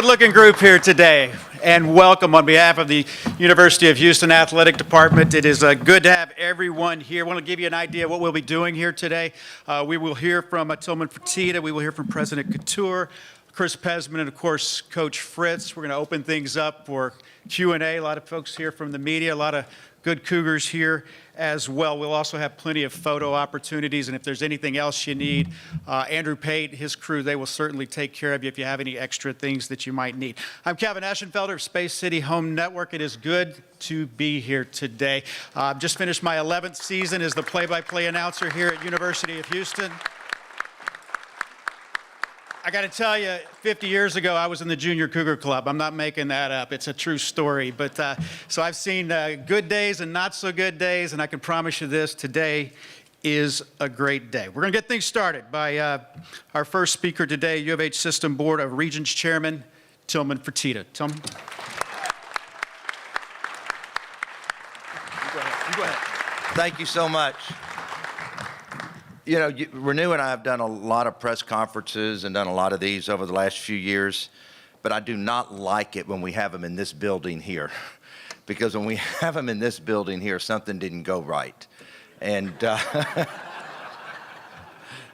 good-looking group here today, and welcome on behalf of the University of Houston Athletic Department. It is good to have everyone here. I want to give you an idea of what we'll be doing here today. We will hear from Tillman Fertitta. We will hear from President Khator, Chris Pesman, and of course, Coach Fritz. We're going to open things up for Q&A. A lot of folks here from the media, a lot of good Cougars here as well. We'll also have plenty of photo opportunities, and if there's anything else you need, Andrew Pate, his crew, they will certainly take care of you if you have any extra things that you might need. I'm Kevin Eschenfelder of Space City Home Network. It is good to be here today. I've just finished my 11th season as the play-by-play announcer here at University of Houston. I got to tell you, 50 years ago, I was in the Junior Cougar Club. I'm not making that up. It's a true story. But so I've seen good days and not so good days, and I can promise you this, today is a great day. We're going to get things started by our first speaker today, U of H System Board of Regents Chairman, Tillman Fertitta. Tillman. You go ahead. Thank you so much. You know, Renew and I have done a lot of press conferences and done a lot of these over the last few years, but I do not like it when we have them in this building here. Because when we have them in this building here, something didn't go right. And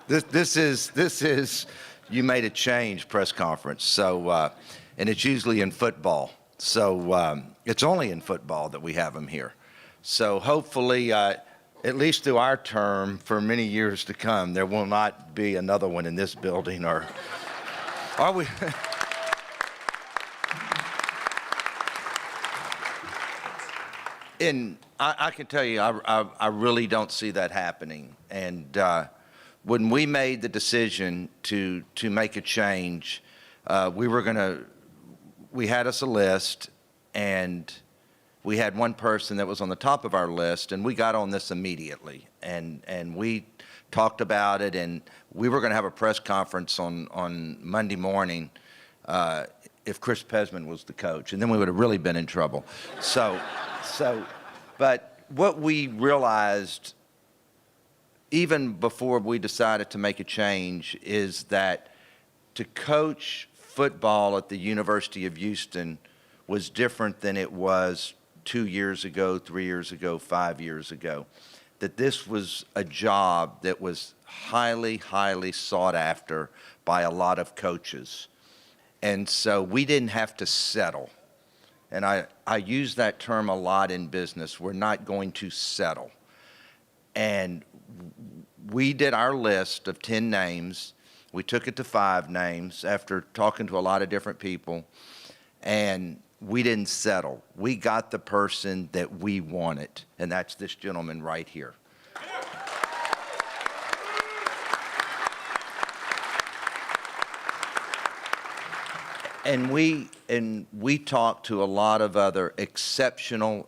this is you made a change press conference. So, and it's usually in football. So it's only in football that we have them here. So hopefully, at least through our term, for many years to come, there will not be another one in this building, or are we? And I can tell you, I really don't see that happening. And when we made the decision to make a change, we had us a list, and we had one person that was on the top of our list, and we got on this immediately. And we talked about it, and we were going to have a press conference on Monday morning if Chris Pesman was the coach, and then we would have really been in trouble. But what we realized, even before we decided to make a change, is that to coach football at the University of Houston was different than it was 2 years ago, 3 years ago, 5 years ago. That this was a job that was highly, highly sought after by a lot of coaches. And so we didn't have to settle. And I use that term a lot in business. We're not going to settle. And we did our list of 10 names. We took it to 5 names after talking to a lot of different people. And we didn't settle. We got the person that we wanted, and that's this gentleman right here. And we talked to a lot of other exceptional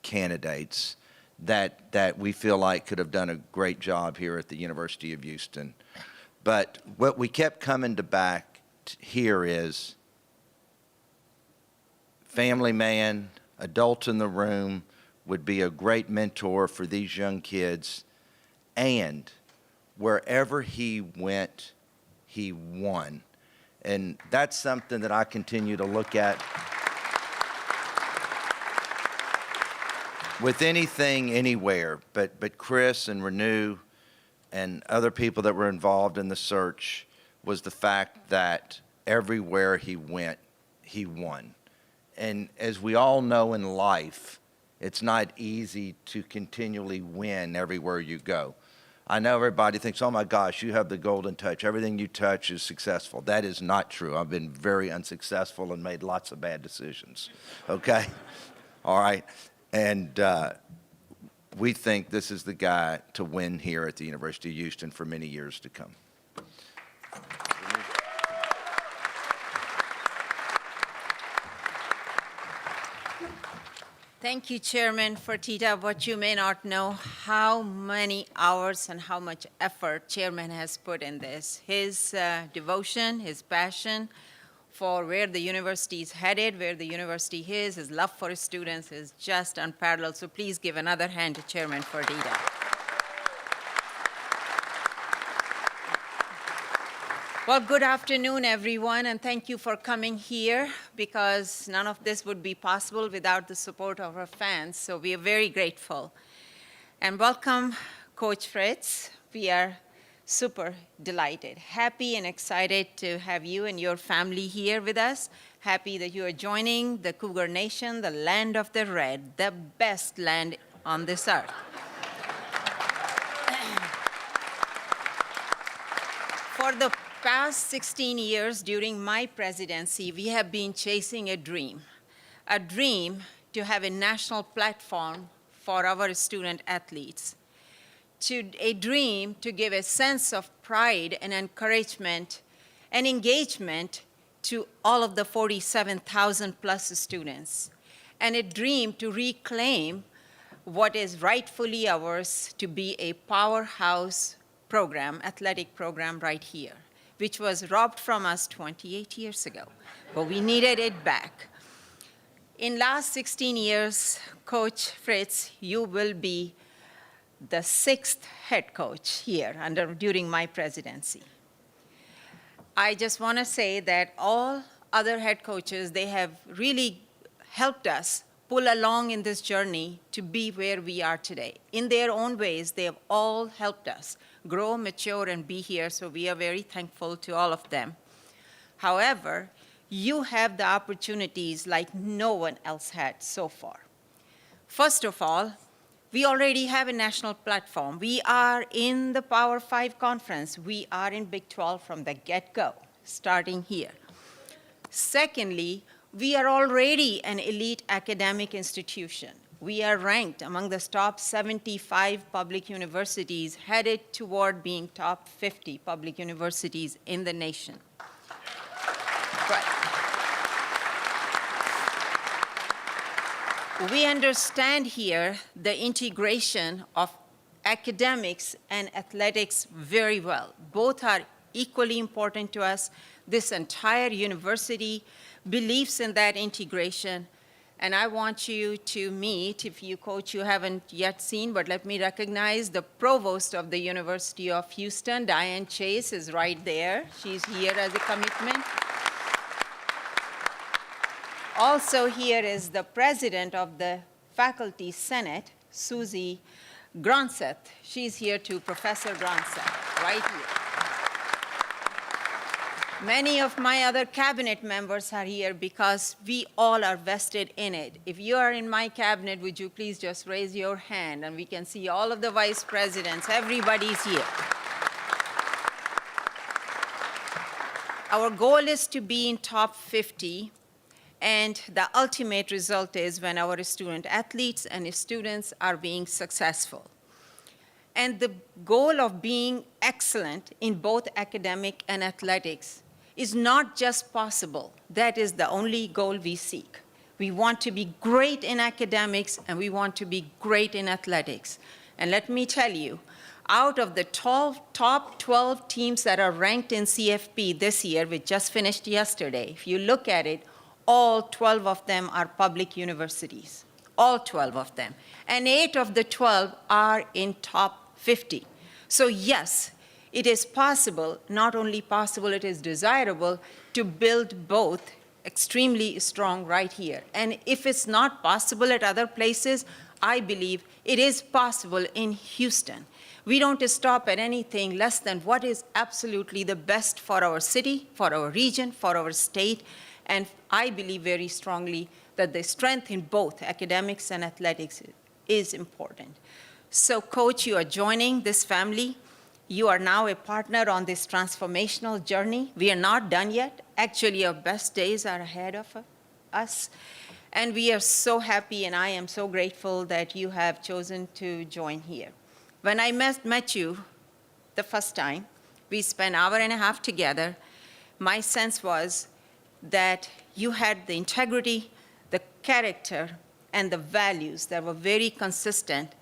candidates that we feel like could have done a great job here at the University of Houston. But what we kept coming to back here is family man, adult in the room, would be a great mentor for these young kids. And wherever he went, he won. And that's something that I continue to look at with anything, anywhere. But Chris and Renew and other people that were involved in the search was the fact that everywhere he went, he won. And as we all know in life, it's not easy to continually win everywhere you go. I know everybody thinks, oh my gosh, you have the golden touch. Everything you touch is successful. That is not true. I've been very unsuccessful and made lots of bad decisions, okay? All right, and we think this is the guy to win here at the University of Houston for many years to come. Thank you, Chairman Fertitta. What you may not know, how many hours and how much effort Chairman has put in this. His devotion, his passion for where the university is headed, where the university is, his love for his students is just unparalleled. So please give another hand to Chairman Fertitta. Well, good afternoon, everyone, and thank you for coming here because none of this would be possible without the support of our fans, so we are very grateful. And welcome, Coach Fritz. We are super delighted, happy and excited to have you and your family here with us. Happy that you are joining the Cougar Nation, the land of the red, the best land on this earth. For the past 16 years during my presidency, we have been chasing a dream to have a national platform for our student athletes, a dream to give a sense of pride and encouragement and engagement to all of the 47,000 plus students, and a dream to reclaim what is rightfully ours to be a powerhouse program, athletic program right here, which was robbed from us 28 years ago, but we needed it back. In last 16 years, Coach Fritz, you will be the 6th head coach here during my presidency. I just want to say that all other head coaches, they have really helped us pull along in this journey to be where we are today. In their own ways, they have all helped us grow, mature, and be here, so we are very thankful to all of them. However, you have the opportunities like no one else had so far. First of all, we already have a national platform. We are in the Power 5 conference. We are in Big 12 from the get-go, starting here. Secondly, we are already an elite academic institution. We are ranked among the top 75 public universities, headed toward being top 50 public universities in the nation. Right. We understand here the integration of academics and athletics very well. Both are equally important to us. This entire university believes in that integration. And I want you to meet, if you coach you haven't yet seen, but let me recognize the provost of the University of Houston, Diane Chase, is right there. She's here as a commitment. Also here is the president of the Faculty Senate, Susie Gronseth. She's here too, Professor Gronseth, right here. Many of my other cabinet members are here because we all are vested in it. If you are in my cabinet, would you please just raise your hand, and we can see all of the vice presidents, everybody's here. Our goal is to be in top 50, and the ultimate result is when our student athletes and students are being successful. And the goal of being excellent in both academic and athletics is not just possible. That is the only goal we seek. We want to be great in academics, and we want to be great in athletics. And let me tell you, out of the top 12 teams that are ranked in CFP this year, which just finished yesterday, if you look at it, all 12 of them are public universities, all 12 of them. And 8 of the 12 are in top 50. So yes, it is possible, not only possible, it is desirable to build both extremely strong right here. And if it's not possible at other places, I believe it is possible in Houston. We don't stop at anything less than what is absolutely the best for our city, for our region, for our state. And I believe very strongly that the strength in both academics and athletics is important. So, Coach, you are joining this family. You are now a partner on this transformational journey. We are not done yet. Actually, our best days are ahead of us. And we are so happy, and I am so grateful that you have chosen to join here. When I met you the first time, we spent an hour and a half together. My sense was that you had the integrity, the character, and the values that were very consistent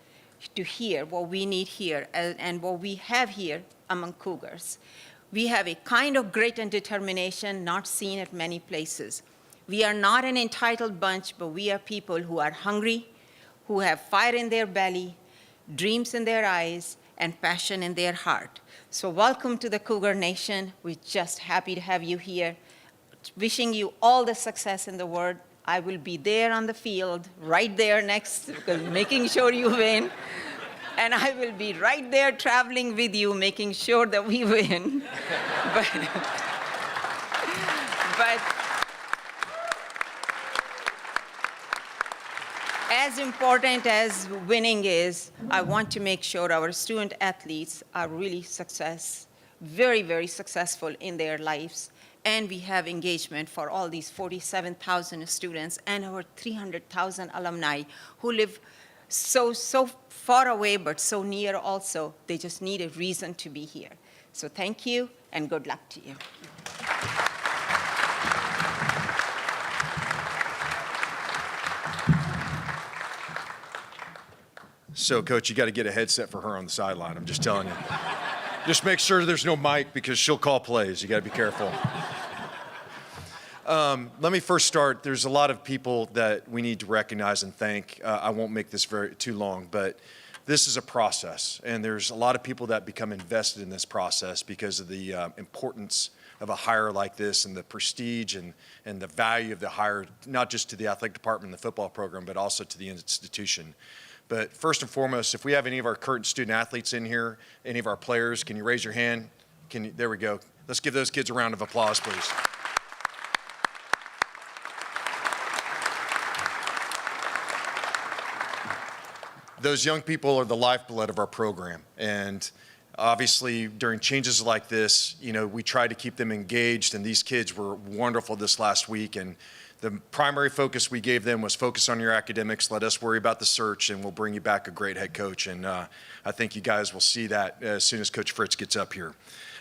to hear what we need here and what we have here among Cougars. We have a kind of grit and determination not seen at many places. We are not an entitled bunch, but we are people who are hungry, who have fire in their belly, dreams in their eyes, and passion in their heart. So welcome to the Cougar Nation. We're just happy to have you here. Wishing you all the success in the world. I will be there on the field, right there next, making sure you win. And I will be right there traveling with you, making sure that we win. but as important as winning is, I want to make sure our student athletes are really very, very successful in their lives. And we have engagement for all these 47,000 students and our 300,000 alumni who live so far away, but so near also. They just need a reason to be here. So thank you, and good luck to you. So, Coach, you got to get a headset for her on the sideline. I'm just telling you. Just make sure there's no mic because she'll call plays. You got to be careful. Let me first start. There's a lot of people that we need to recognize and thank. I won't make this too long, but this is a process, and there's a lot of people that become invested in this process because of the importance of a hire like this and the prestige and the value of the hire, not just to the athletic department and the football program, but also to the institution. But first and foremost, if we have any of our current student athletes in here, any of our players, can you raise your hand? There we go. Let's give those kids a round of applause, please. Those young people are the lifeblood of our program. And obviously, during changes like this, we try to keep them engaged, and these kids were wonderful this last week. And the primary focus we gave them was focus on your academics, let us worry about the search, and we'll bring you back a great head coach. And I think you guys will see that as soon as Coach Fritz gets up here.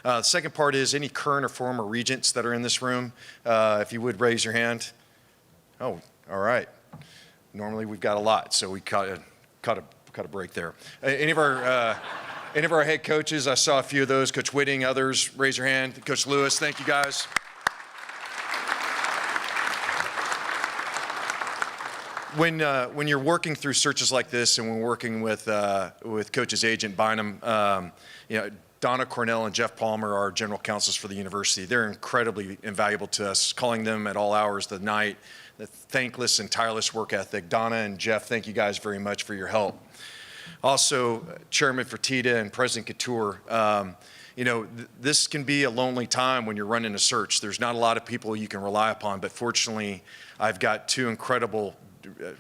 The second part is any current or former regents that are in this room, if you would raise your hand. Oh, all right. Normally we've got a lot, so we caught a break there. Any of our head coaches, I saw a few of those. Coach Whitting, others, raise your hand. Coach Lewis, thank you guys. When you're working through searches like this, and when we're working with Coach's agent Bynum, Donna Cornell and Jeff Palmer are general counsels for the university. They're incredibly invaluable to us, calling them at all hours of the night. The thankless and tireless work ethic. Donna and Jeff, thank you guys very much for your help. Also, Chairman Fertitta and President Khator, this can be a lonely time when you're running a search. There's not a lot of people you can rely upon, but fortunately, I've got two incredible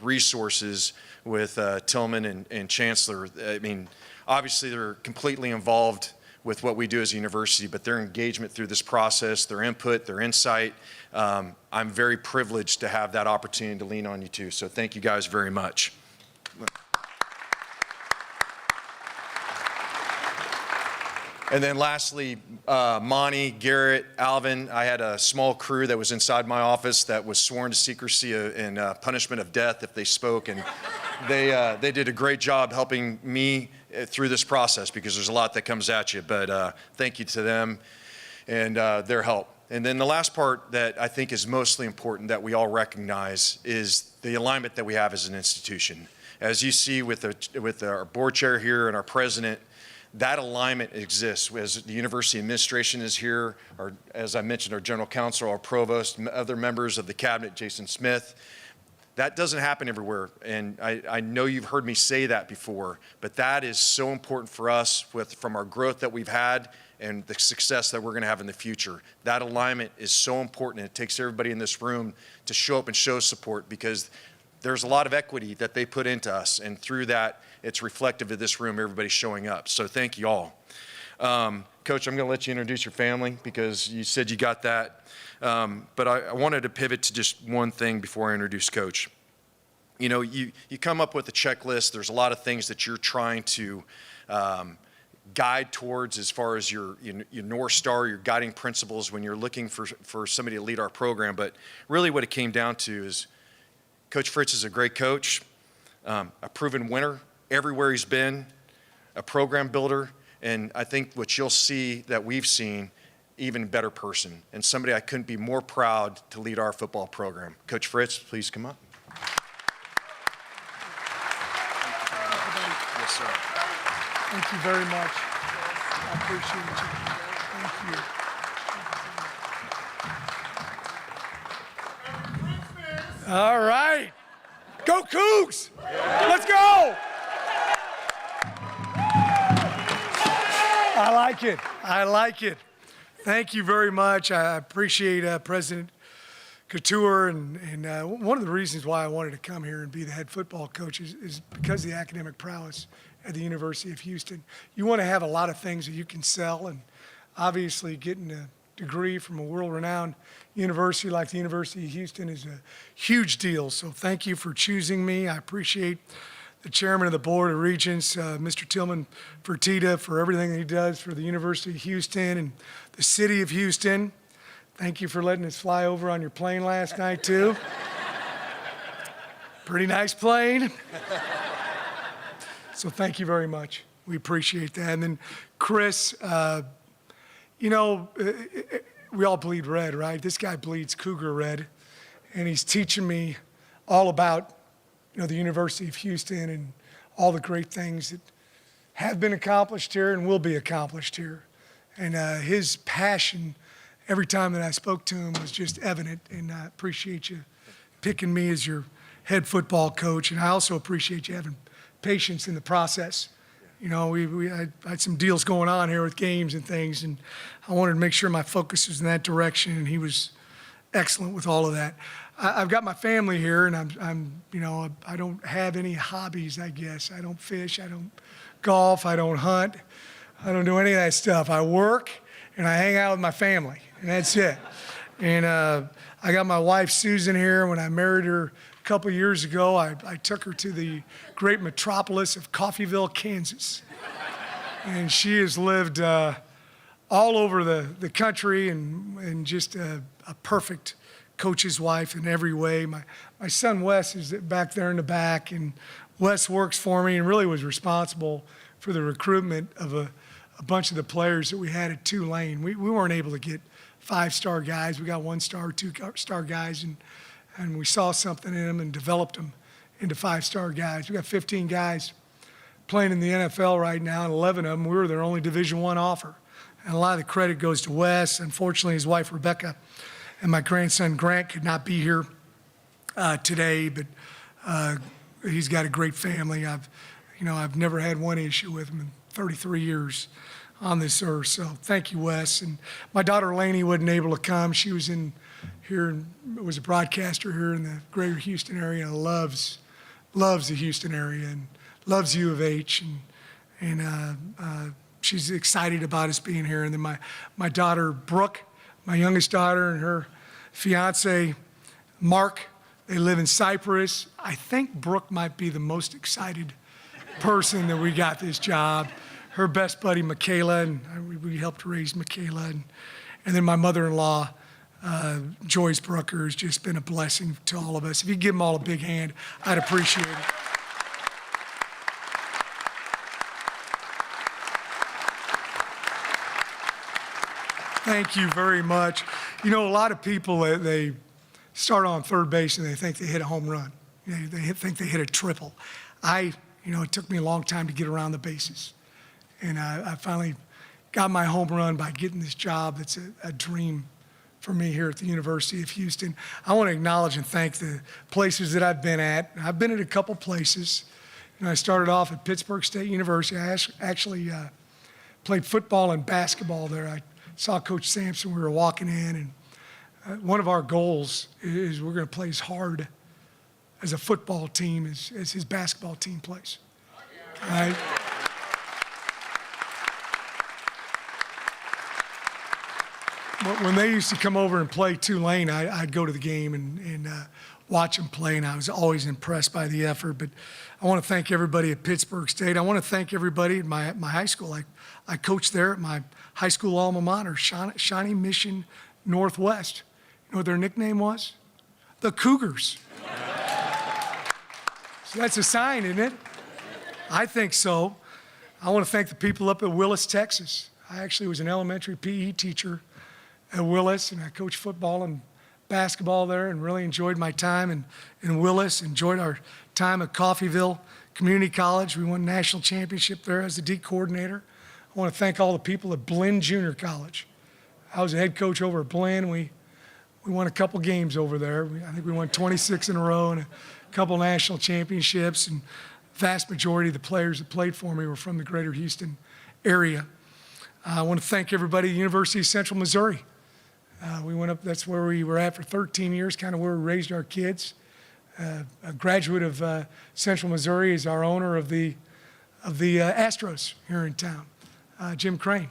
resources with Tillman and Chancellor. I mean, obviously, they're completely involved with what we do as a university, but their engagement through this process, their input, their insight, I'm very privileged to have that opportunity to lean on you too. So thank you guys very much. And then lastly, Monty, Garrett, Alvin, I had a small crew that was inside my office that was sworn to secrecy and punishment of death if they spoke. And they did a great job helping me through this process because there's a lot that comes at you. But thank you to them and their help. And then the last part that I think is mostly important that we all recognize is the alignment that we have as an institution. As you see with our board chair here and our president, that alignment exists. As the university administration is here, or as I mentioned, our general counsel, our provost, other members of the cabinet, Jason Smith. That doesn't happen everywhere, and I know you've heard me say that before, but that is so important for us from our growth that we've had and the success that we're going to have in the future. That alignment is so important, and it takes everybody in this room to show up and show support because there's a lot of equity that they put into us, and through that, it's reflective of this room, everybody showing up. So thank you all. Coach, I'm going to let you introduce your family because you said you got that. But I wanted to pivot to just one thing before I introduce Coach. You come up with a checklist. There's a lot of things that you're trying to guide towards as far as your North Star, your guiding principles when you're looking for somebody to lead our program. But really what it came down to is Coach Fritz is a great coach, a proven winner everywhere he's been, a program builder, and I think what you'll see that we've seen, even better person, and somebody I couldn't be more proud to lead our football program. Coach Fritz, please come up. Yes, sir. Thank you very much. I appreciate you. Thank you. All right. Go Cougs! Let's go! I like it. I like it. Thank you very much. I appreciate President Khator, and one of the reasons why I wanted to come here and be the head football coach is because of the academic prowess at the University of Houston. You want to have a lot of things that you can sell, and obviously getting a degree from a world-renowned university like the University of Houston is a huge deal. So thank you for choosing me. I appreciate the chairman of the Board of Regents, Mr. Tillman Fertitta, for everything that he does for the University of Houston and the city of Houston. Thank you for letting us fly over on your plane last night, too. Pretty nice plane. So thank you very much. We appreciate that. And then Chris, you know, we all bleed red, right? This guy bleeds Cougar red, and he's teaching me all about, you know, the University of Houston and all the great things that have been accomplished here and will be accomplished here. And his passion, every time that I spoke to him, was just evident, and I appreciate you picking me as your head football coach, and I also appreciate you having patience in the process. You know, I had some deals going on here with games and things, and I wanted to make sure my focus was in that direction, and he was excellent with all of that. I've got my family here, and I'm you know, I don't have any hobbies, I guess. I don't fish, I don't golf, I don't hunt, I don't do any of that stuff. I work, and I hang out with my family, and that's it. And I got my wife, Susan, here. When I married her a couple of years ago, I took her to the great metropolis of Coffeyville, Kansas. And she has lived all over the country and just a perfect coach's wife in every way. My son, Wes, is back there in the back, and Wes works for me and really was responsible for the recruitment of a bunch of the players that we had at Tulane. We weren't able to get 5-star guys. We got 1-star, 2-star guys, and we saw something in them and developed them into 5-star guys. We got 15 guys playing in the NFL right now, and 11 of them, we were their only Division I offer. And a lot of the credit goes to Wes. Unfortunately, his wife, Rebecca, and my grandson, Grant, could not be here today, but he's got a great family. I've never had one issue with him in 33 years on this earth. So thank you, Wes. And my daughter Lainey wasn't able to come. She was in here and was a broadcaster here in the greater Houston area and loves the Houston area and loves U of H. And she's excited about us being here. And then my daughter Brooke, my youngest daughter, and her fiance Mark, they live in Cyprus. I think Brooke might be the most excited person that we got this job. Her best buddy, Michaela, and we helped raise Michaela. And then my mother-in-law, Joyce Brooker, has just been a blessing to all of us. If you give them all a big hand, I'd appreciate it. Thank you very much. You know, a lot of people, they start on third base and they think they hit a home run. They think they hit a triple. It took me a long time to get around the bases. And I finally got my home run by getting this job that's a dream for me here at the University of Houston. I want to acknowledge and thank the places that I've been at. I've been at a couple places. I started off at Pittsburgh State University. I actually played football and basketball there. I saw Coach Sampson. We were walking in, and one of our goals is we're going to play as hard as a football team as his basketball team plays. All right? When they used to come over and play Tulane, I'd go to the game and watch them play, and I was always impressed by the effort. But I want to thank everybody at Pittsburgh State. I want to thank everybody at my high school. I coached there at my high school alma mater, Shawnee Mission Northwest. You know what their nickname was? The Cougars. So that's a sign, isn't it? I think so. I want to thank the people up at Willis, Texas. I actually was an elementary PE teacher at Willis, and I coached football and basketball there and really enjoyed my time in Willis, enjoyed our time at Coffeyville Community College. We won a national championship there as the D coordinator. I want to thank all the people at Blinn Junior College. I was a head coach over at Blinn. We won a couple games over there. I think we won 26 in a row and a couple national championships, and vast majority of the players that played for me were from the greater Houston area. I want to thank everybody at the University of Central Missouri. We went up, that's where we were at for 13 years, kind of where we raised our kids. A graduate of Central Missouri is our owner of the Astros here in town, Jim Crane.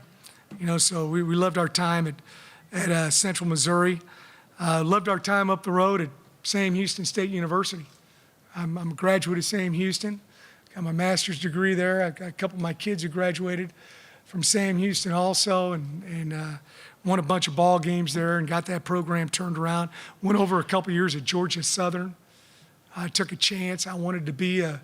You know, so we loved our time at Central Missouri. Loved our time up the road at Sam Houston State University. I'm a graduate of Sam Houston. Got my master's degree there. I got a couple of my kids who graduated from Sam Houston also, and won a bunch of ball games there and got that program turned around. Went over a couple years at Georgia Southern. I took a chance. I wanted to be a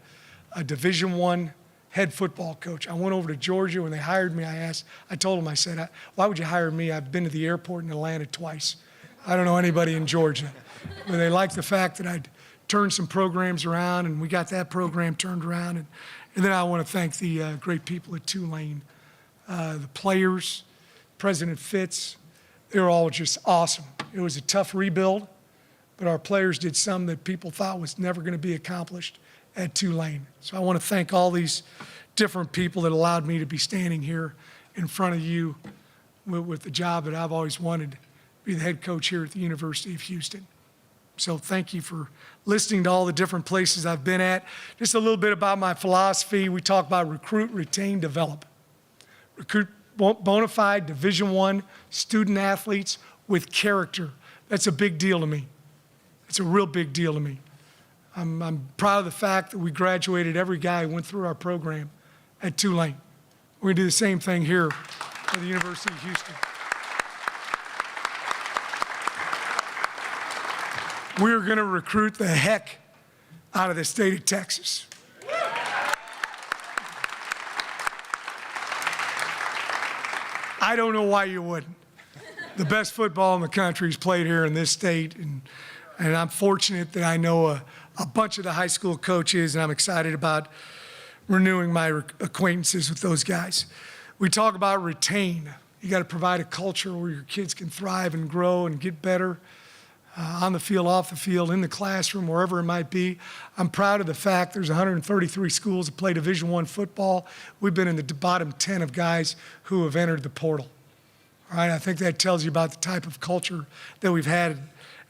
Division I head football coach. I went over to Georgia. When they hired me, I told them, I said, why would you hire me? I've been to the airport in Atlanta twice. I don't know anybody in Georgia. But they liked the fact that I'd turned some programs around, and we got that program turned around. And then I want to thank the great people at Tulane, the players, President Fritz. They were all just awesome. It was a tough rebuild, but our players did some that people thought was never going to be accomplished at Tulane. So I want to thank all these different people that allowed me to be standing here in front of you with the job that I've always wanted, be the head coach here at the University of Houston. So thank you for listening to all the different places I've been at. Just a little bit about my philosophy. We talk about recruit, retain, develop. Recruit bona fide Division I student athletes with character. That's a big deal to me. It's a real big deal to me. I'm proud of the fact that we graduated every guy who went through our program at Tulane. We're going to do the same thing here at the University of Houston. We're going to recruit the heck out of the state of Texas. I don't know why you wouldn't. The best football in the country is played here in this state, and I'm fortunate that I know a bunch of the high school coaches, and I'm excited about renewing my acquaintances with those guys. We talk about retain. You got to provide a culture where your kids can thrive and grow and get better. On the field, off the field, in the classroom, wherever it might be. I'm proud of the fact there's 133 schools that play Division I football. We've been in the bottom 10 of guys who have entered the portal. All right, I think that tells you about the type of culture that we've had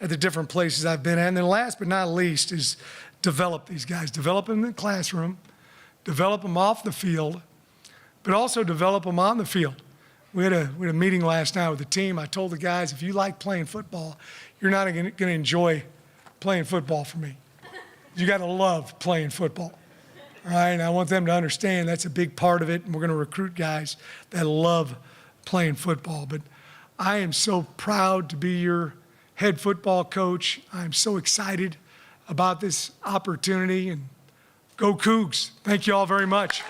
at the different places I've been at. And then last but not least is develop these guys. Develop them in the classroom, develop them off the field, but also develop them on the field. We had a meeting last night with the team. I told the guys, if you like playing football, you're not going to enjoy playing football for me. You got to love playing football. All right, and I want them to understand that's a big part of it, and we're going to recruit guys that love playing football. But I am so proud to be your head football coach. I'm so excited about this opportunity, and go Cougs. Thank you all very much.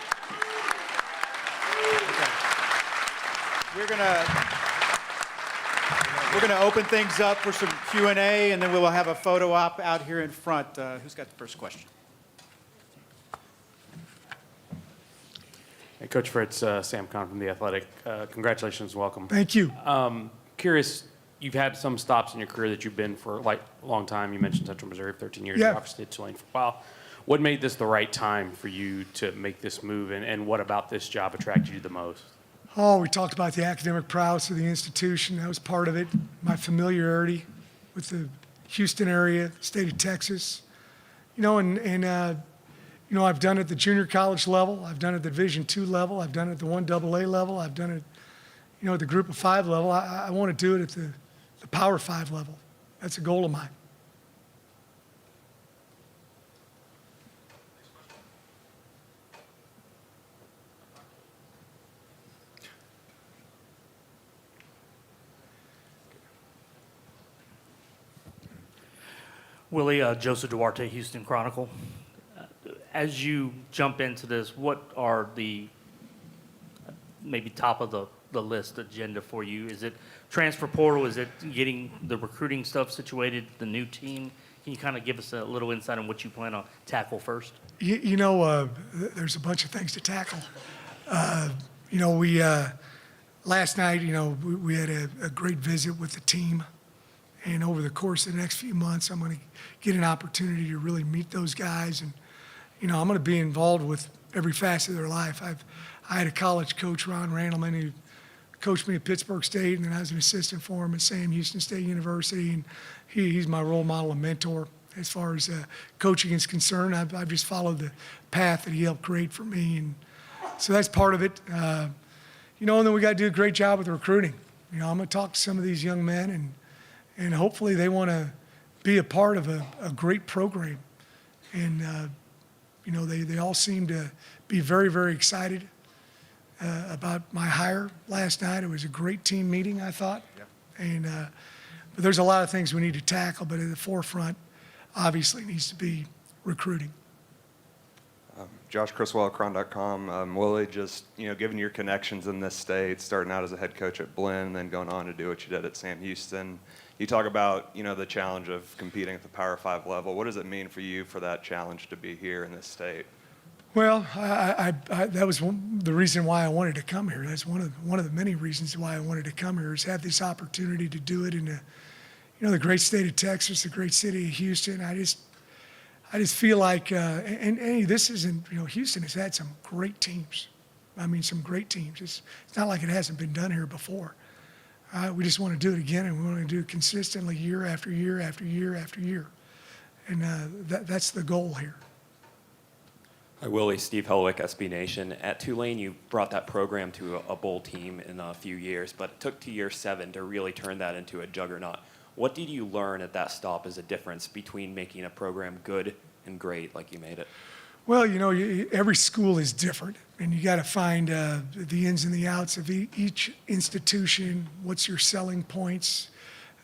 We're gonna open things up for some Q&A, and then we will have a photo op out here in front. Who's got the first question? Hey, Coach Fritz, Sam Kahn from The Athletic. Congratulations, welcome. Thank you. Curious, you've had some stops in your career that you've been for like a long time. You mentioned Central Missouri for 13 years. Yeah. You obviously did Tulane for a while. What made this the right time for you to make this move, and what about this job attracted you the most? Oh, we talked about the academic prowess of the institution. That was part of it. My familiarity with the Houston area, the state of Texas. You know, I've done it at the junior college level. I've done it at the Division II level. I've done it at the 1AA level. I've done it, at the Group of 5 level. I want to do it at the Power 5 level. That's a goal of mine. Willie, Joseph Duarte, Houston Chronicle. As you jump into this, what are the maybe top of the the list agenda for you? Is it transfer portal? Is it getting the recruiting stuff situated, the new team? Can you kind of give us a little insight on what you plan on tackle first? There's a bunch of things to tackle. We last night, we had a great visit with the team. And over the course of the next few months, I'm going to get an opportunity to really meet those guys. And, I'm going to be involved with every facet of their life. I had a college coach, Ron Randleman, who coached me at Pittsburgh State, and then I was an assistant for him at Sam Houston State University. And he's my role model and mentor as far as coaching is concerned. I've just followed the path that he helped create for me. And so that's part of it. And then we got to do a great job with recruiting. I'm going to talk to some of these young men, and hopefully they want to be a part of a great program. And, they all seem to be very, very excited about my hire last night. It was a great team meeting, I thought. Yeah. But there's a lot of things we need to tackle, but at the forefront, obviously, needs to be recruiting. Josh Criswell at Cron.com. Willie, just, given your connections in this state, starting out as a head coach at Blinn, and then going on to do what you did at Sam Houston, you talk about, the challenge of competing at the Power 5 level. What does it mean for you for that challenge to be here in this state? Well, that was the reason why I wanted to come here. That's one of the many reasons why I wanted to come here, is have this opportunity to do it in the great state of Texas, the great city of Houston. I just feel like, and this isn't, Houston has had some great teams. I mean, some great teams. It's not like it hasn't been done here before. We just want to do it again, and we want to do it consistently year after year after year after year. And that's the goal here. Hi, Willie. Steve Helwick, SB Nation. At Tulane, you brought that program to a bowl team in a few years, but it took to year 7 to really turn that into a juggernaut. What did you learn at that stop as a difference between making a program good and great like you made it? Well, every school is different, and you got to find the ins and the outs of each institution. What's your selling points?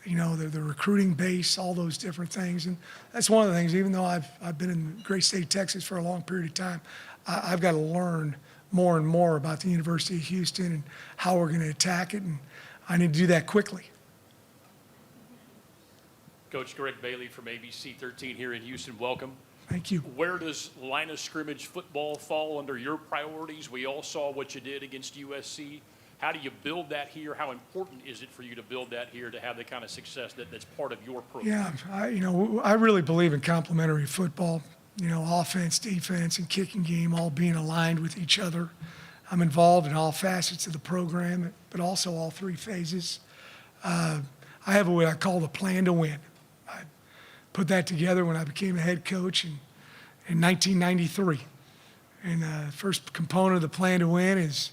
The recruiting base, all those different things. And that's one of the things, even though I've been in the great state of Texas for a long period of time, I've got to learn more and more about the University of Houston and how we're going to attack it, and I need to do that quickly. Coach Greg Bailey from ABC 13 here in Houston, welcome. Thank you. Where does line of scrimmage football fall under your priorities? We all saw what you did against USC. How do you build that here? How important is it for you to build that here to have the kind of success that's part of your program? Yeah, I really believe in complementary football. Offense, defense, and kicking game all being aligned with each other. I'm involved in all facets of the program, but also all 3 phases. I have what I call the plan to win. I put that together when I became a head coach in 1993. And the first component of the plan to win is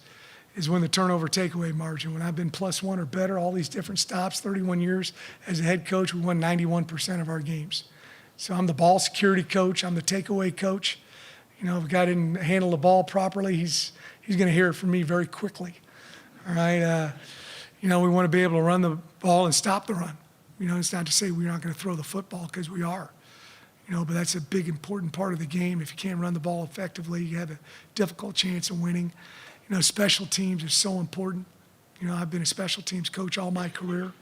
win the turnover takeaway margin. When I've been +1 or better, all these different stops, 31 years as a head coach, we won 91% of our games. So I'm the ball security coach. I'm the takeaway coach. If a guy didn't handle the ball properly, he's going to hear it from me very quickly. All right. We want to be able to run the ball and stop the run. It's not to say we're not going to throw the football, because we are. But that's a big, important part of the game. If you can't run the ball effectively, you have a difficult chance of winning. Special teams are so important. I've been a special teams coach all my career.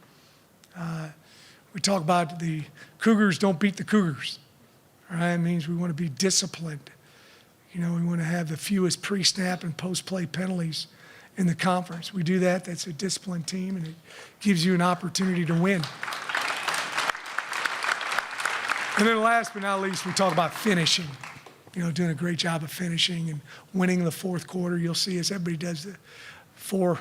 We talk about the Cougars don't beat the Cougars. All right, it means we want to be disciplined. We want to have the fewest pre-snap and post-play penalties in the conference. We do that. That's a disciplined team, and it gives you an opportunity to win. And then last but not least, we talk about finishing. Doing a great job of finishing and winning the fourth quarter. You'll see us, everybody does the 4,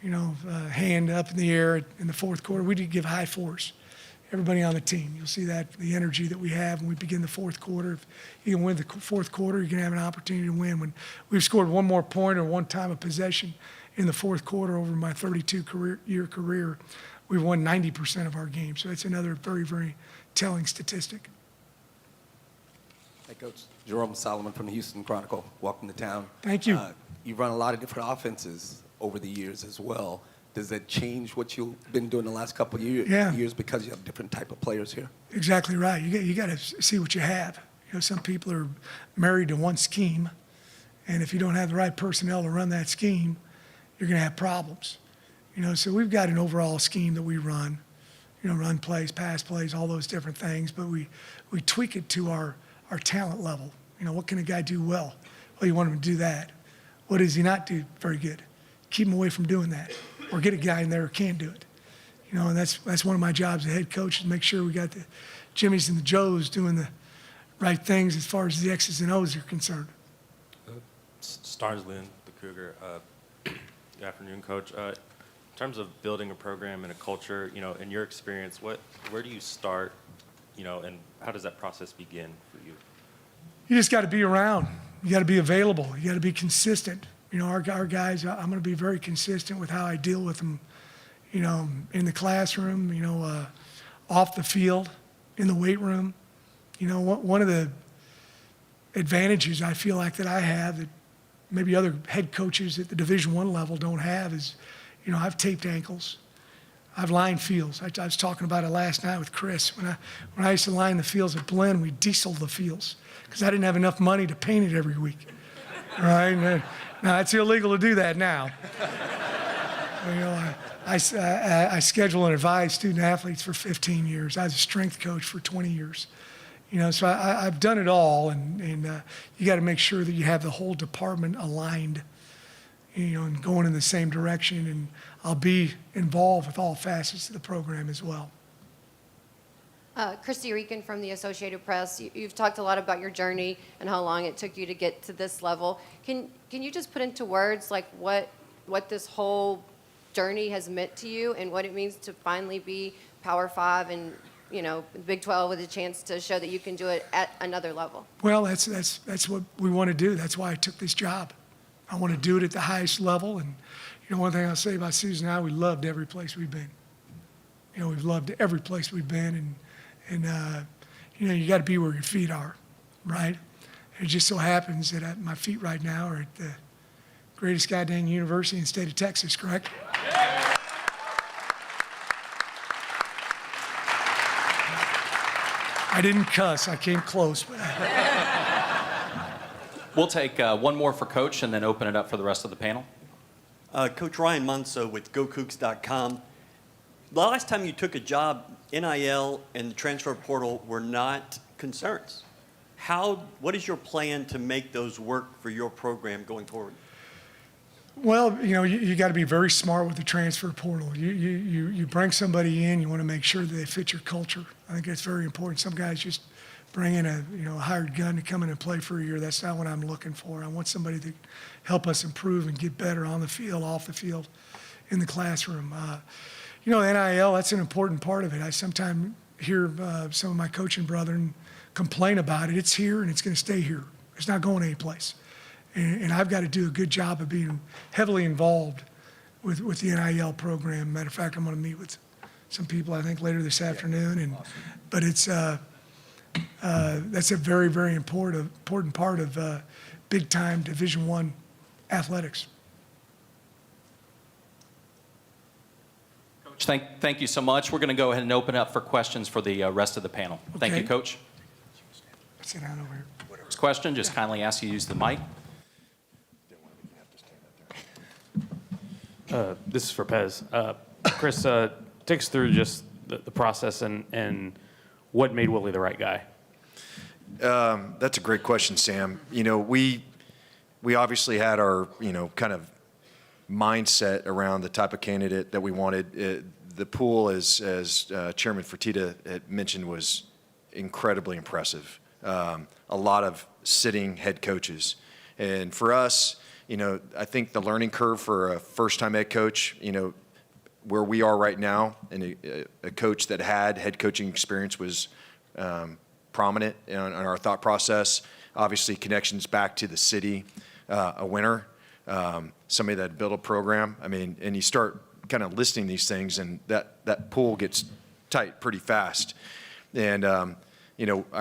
hand up in the air in the fourth quarter. We do give high 4s. Everybody on the team. You'll see that, the energy that we have when we begin the fourth quarter. If you can win the fourth quarter, you're going to have an opportunity to win. When we've scored one more point or one time of possession in the fourth quarter over my 32-year career, we've won 90% of our games. So that's another very, very telling statistic. Hey, Coach. Jerome Solomon from the Houston Chronicle. Welcome to town. Thank you. You've run a lot of different offenses over the years as well. Does that change what you've been doing the last couple of years because you have different type of players here? Exactly right. You got to see what you have. Some people are married to one scheme, and if you don't have the right personnel to run that scheme, you're going to have problems. So we've got an overall scheme that we run, run plays, pass plays, all those different things, but we tweak it to our talent level. What can a guy do well? Well, you want him to do that. What does he not do very good? Keep him away from doing that, or get a guy in there who can do it. And that's one of my jobs as head coach, is make sure we got the Jimmies and the Joes doing the right things as far as the X's and O's are concerned. Starslin, the Cougar. Good afternoon, Coach. In terms of building a program and a culture, in your experience, where do you start, and how does that process begin for you? You just got to be around. You got to be available. You got to be consistent. Our guys, I'm going to be very consistent with how I deal with them, in the classroom, off the field, in the weight room. One of the advantages I feel like that I have that maybe other head coaches at the Division I level don't have is, I've taped ankles. I've lined fields. I was talking about it last night with Chris. When I used to line the fields at Blinn, we dieseled the fields because I didn't have enough money to paint it every week. All right? Now, it's illegal to do that now. I schedule and advise student athletes for 15 years. I was a strength coach for 20 years. So I've done it all, and you got to make sure that you have the whole department aligned, and going in the same direction. And I'll be involved with all facets of the program as well. Christy Reekin from the Associated Press. You've talked a lot about your journey and how long it took you to get to this level. Can you just put into words like what this whole journey has meant to you and what it means to finally be Power 5 and Big 12 with a chance to show that you can do it at another level? Well, that's what we want to do. That's why I took this job. I want to do it at the highest level. And one thing I'll say about Susan and I, we loved every place we've been. We've loved every place we've been, and you got to be where your feet are, right? It just so happens that my feet right now are at the greatest goddamn university in the state of Texas, correct? I didn't cuss. I came close. But We'll take one more for Coach and then open it up for the rest of the panel. Coach Ryan Munso with GoCooks.com. The last time you took a job, NIL and the transfer portal were not concerns. What is your plan to make those work for your program going forward? Well, you got to be very smart with the transfer portal. You bring somebody in, you want to make sure that they fit your culture. I think that's very important. Some guys just bring in a hired gun to come in and play for a year. That's not what I'm looking for. I want somebody to help us improve and get better on the field, off the field, in the classroom. NIL, that's an important part of it. I sometimes hear some of my coaching brethren complain about it. It's here and it's going to stay here. It's not going anyplace. And I've got to do a good job of being heavily involved with the NIL program. Matter of fact, I'm going to meet with some people, I think, later this afternoon. But it's that's a very, very important part of big-time Division I athletics. Coach, thank you so much. We're going to go ahead and open up for questions for the rest of the panel. Thank you, Coach. Sit down over here. First question, just kindly ask you to use the mic. This is for Pez. Chris, take us through just the process and what made Willie the right guy. That's a great question, Sam. We obviously had our, kind of mindset around the type of candidate that we wanted. The pool, as Chairman Fertitta had mentioned, was incredibly impressive. A lot of sitting head coaches. And for us, I think the learning curve for a first-time head coach, where we are right now, and a coach that had head coaching experience was prominent in our thought process. Obviously, connections back to the city, a winner, somebody that built a program. And you start kind of listing these things, and that pool gets tight pretty fast. And I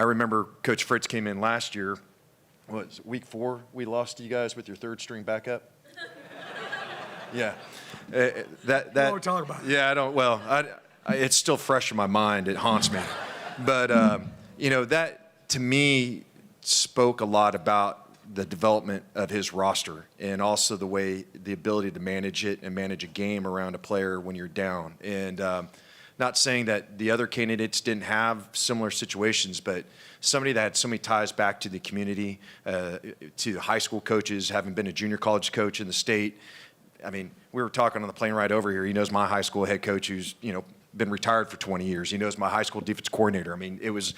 remember Coach Fritz came in last year. What was it, week 4? We lost to you guys with your third string backup. Yeah, that. What we're talking about. Yeah, I don't. Well, it's still fresh in my mind. It haunts me. But that to me spoke a lot about the development of his roster and also the ability to manage it and manage a game around a player when you're down. And not saying that the other candidates didn't have similar situations, but somebody that had so many ties back to the community, to high school coaches, having been a junior college coach in the state. I mean, we were talking on the plane ride over here. He knows my high school head coach who's, been retired for 20 years. He knows my high school defense coordinator. I mean, it was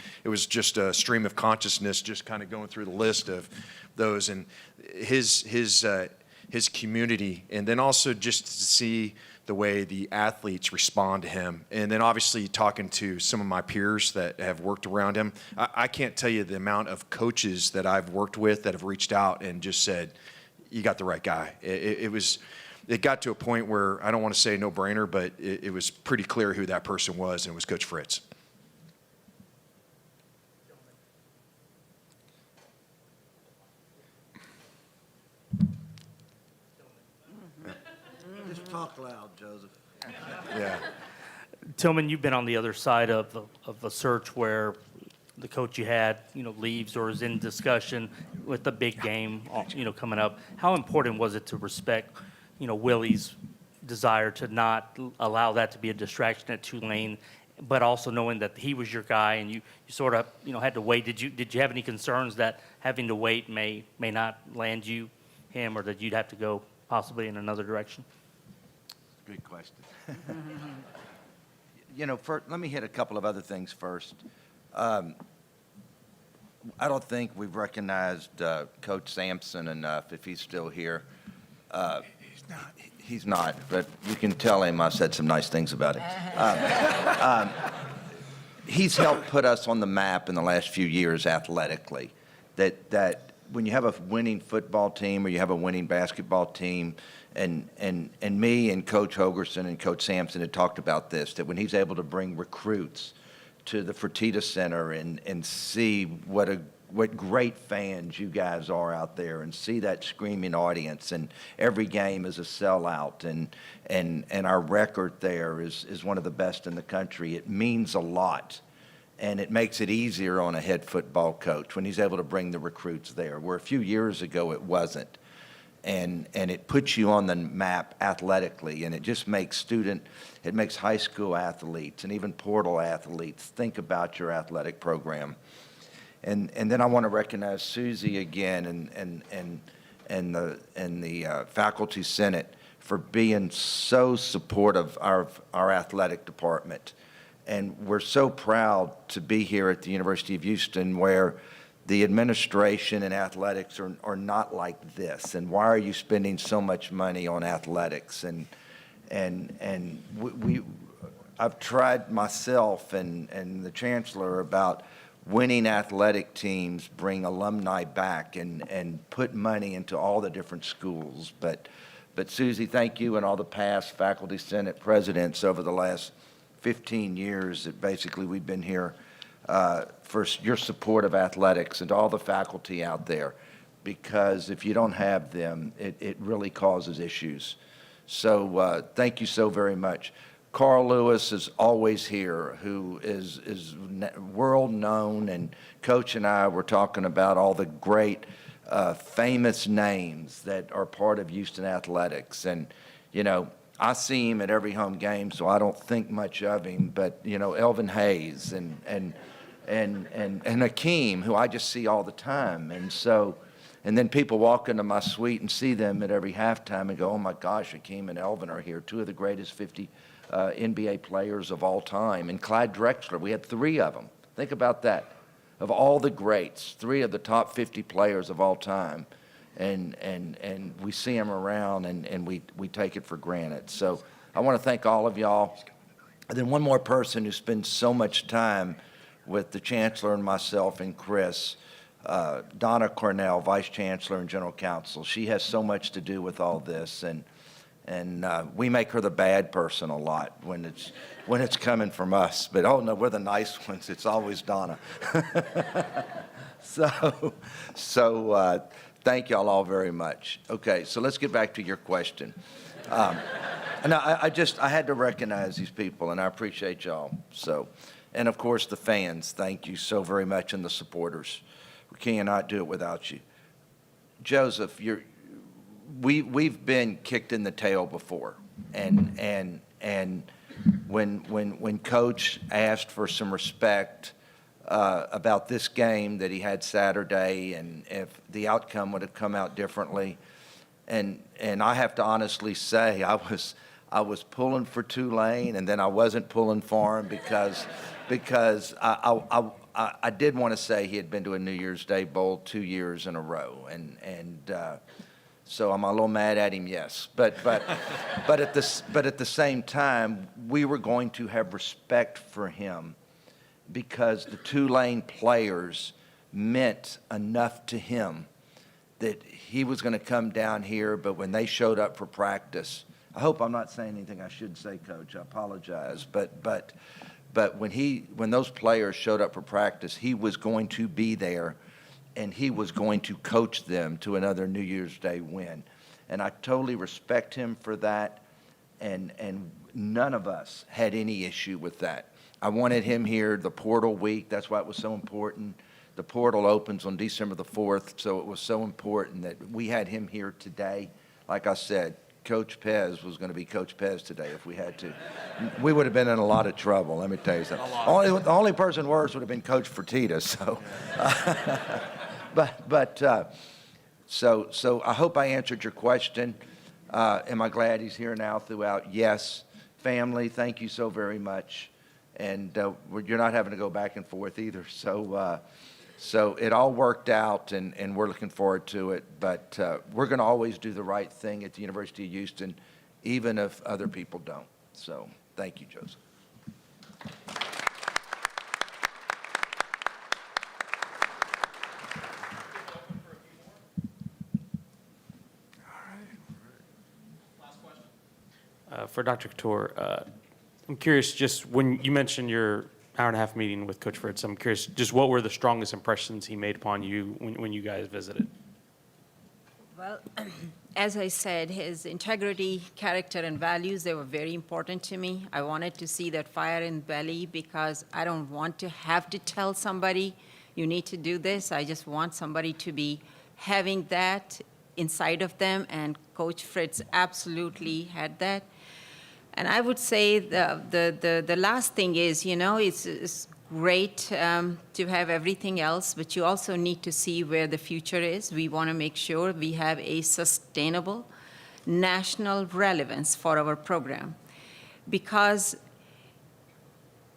just a stream of consciousness just kind of going through the list of those and his community, and then also just to see the way the athletes respond to him. And then obviously talking to some of my peers that have worked around him. I can't tell you the amount of coaches that I've worked with that have reached out and just said, you got the right guy. It got to a point where I don't want to say no-brainer, but it was pretty clear who that person was, and it was Coach Fritz. Just talk loud, Joseph. Yeah. Tillman, you've been on the other side of a search where the coach you had, leaves or is in discussion with the big game, coming up. How important was it to respect, Willie's desire to not allow that to be a distraction at Tulane, but also knowing that he was your guy and you sort of, had to wait. Did you have any concerns that having to wait may not land you him, or that you'd have to go possibly in another direction? Good question. Let me hit a couple of other things first. I don't think we've recognized Coach Sampson enough, if he's still here. He's not, but you can tell him I said some nice things about him. He's helped put us on the map in the last few years athletically. That when you have a winning football team or you have a winning basketball team, and me and Coach Hogerson and Coach Sampson had talked about this, that when he's able to bring recruits to the Fertitta Center and see what great fans you guys are out there, and see that screaming audience, and every game is a sellout, and our record there is one of the best in the country. It means a lot, and it makes it easier on a head football coach when he's able to bring the recruits there, where a few years ago it wasn't. And it puts you on the map athletically, and it just makes high school athletes and even portal athletes think about your athletic program. And then I want to recognize Susie again and the faculty senate for being so supportive of our athletic department. And we're so proud to be here at the University of Houston, where the administration and athletics are not like this. And why are you spending so much money on athletics? And I've tried myself and the chancellor about winning athletic teams bring alumni back and put money into all the different schools. But Susie, thank you and all the past faculty senate presidents over the last 15 years that basically we've been here, for your support of athletics, and to all the faculty out there, because if you don't have them, it really causes issues. So thank you so very much. Carl Lewis is always here, who is world known, and Coach and I were talking about all the great famous names that are part of Houston athletics. And I see him at every home game, so I don't think much of him, but Elvin Hayes and Akeem, who I just see all the time. And then people walk into my suite and see them at every halftime and go, oh my gosh, Akeem and Elvin are here, two of the greatest 50 NBA players of all time. And Clyde Drexler, we had 3 of them. Think about that. Of all the greats, 3 of the top 50 players of all time. And we see them around, and we take it for granted. So I want to thank all of y'all. And then one more person who spends so much time with the Chancellor and myself and Chris, Donna Cornell, Vice Chancellor and General Counsel. She has so much to do with all this, and we make her the bad person a lot when it's coming from us. But oh no, we're the nice ones. It's always Donna. So thank y'all all very much. Okay, so let's get back to your question. And I had to recognize these people, and I appreciate y'all. So, and of course the fans, thank you so very much, and the supporters. We cannot do it without you. Joseph, we've been kicked in the tail before, and when Coach asked for some respect about this game that he had Saturday, and if the outcome would have come out differently, and I have to honestly say I was pulling for Tulane, and then I wasn't pulling for him because I did want to say he had been to a New Year's Day Bowl 2 years in a row, and so I'm a little mad at him, yes. But at the same time, we were going to have respect for him because the Tulane players meant enough to him that he was going to come down here. But when they showed up for practice, I hope I'm not saying anything I shouldn't say, Coach. I apologize, but when those players showed up for practice, he was going to be there, and he was going to coach them to another New Year's Day win. And I totally respect him for that, and none of us had any issue with that. I wanted him here the portal week. That's why it was so important. The portal opens on December the 4th, so it was so important that we had him here today. Like I said, Coach Pez was going to be Coach Pez today if we had to. We would have been in a lot of trouble, let me tell you something. The only person worse would have been Coach Fertitta, so. So I hope I answered your question. Am I glad he's here now throughout? Yes. Family, thank you so very much. And you're not having to go back and forth either. So it all worked out, and we're looking forward to it. But we're going to always do the right thing at the University of Houston, even if other people don't. So thank you, Joseph. For Dr. Khator, I'm curious, just when you mentioned your hour-and-a-half meeting with Coach Fritz, I'm curious, just what were the strongest impressions he made upon you when you guys visited? Well, as I said, his integrity, character, and values, they were very important to me. I wanted to see that fire in belly because I don't want to have to tell somebody, you need to do this. I just want somebody to be having that inside of them, and Coach Fritz absolutely had that. And I would say the last thing is, it's great to have everything else, but you also need to see where the future is. We want to make sure we have a sustainable national relevance for our program, because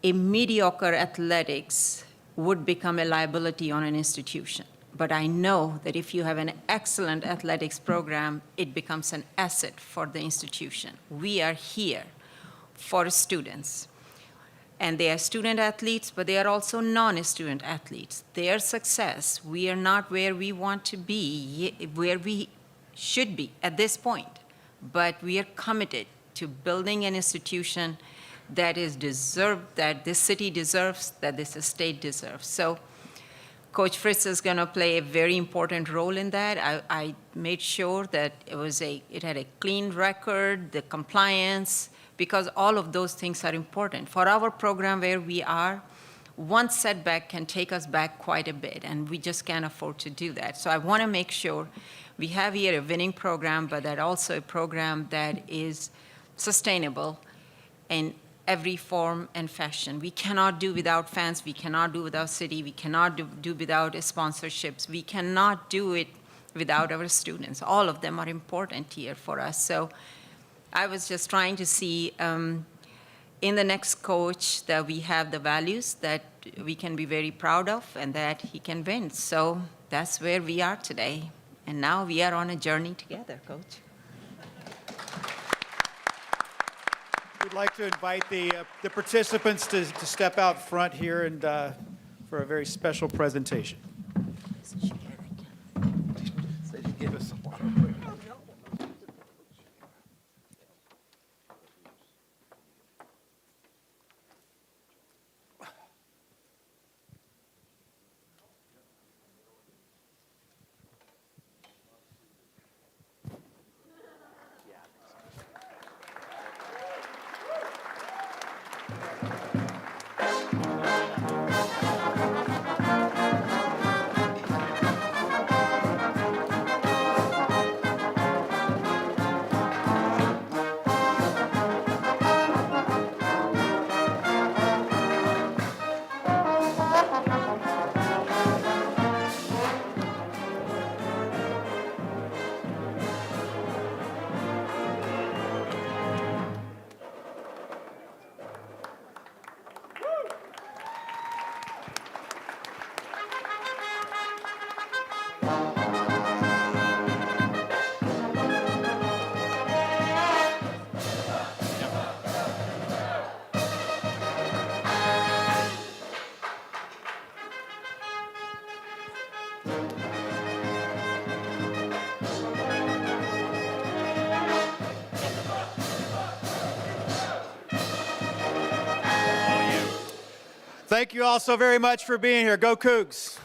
a mediocre athletics would become a liability on an institution. But I know that if you have an excellent athletics program, it becomes an asset for the institution. We are here for students. And they are student athletes, but they are also non-student athletes. Their success, we are not where we want to be, where we should be at this point. But we are committed to building an institution that is deserved, that this city deserves, that this state deserves. So Coach Fritz is going to play a very important role in that. I made sure that it had a clean record, the compliance, because all of those things are important. For our program where we are, one setback can take us back quite a bit, and we just can't afford to do that. So I want to make sure we have here a winning program, but that also a program that is sustainable in every form and fashion. We cannot do without fans. We cannot do without city. We cannot do without sponsorships. We cannot do it without our students. All of them are important here for us. So I was just trying to see in the next coach that we have the values that we can be very proud of and that he can win. So that's where we are today. And now we are on a journey together, Coach. We'd like to invite the participants to step out front here and for a very special presentation. Thank you all so very much for being here. Go Cougs.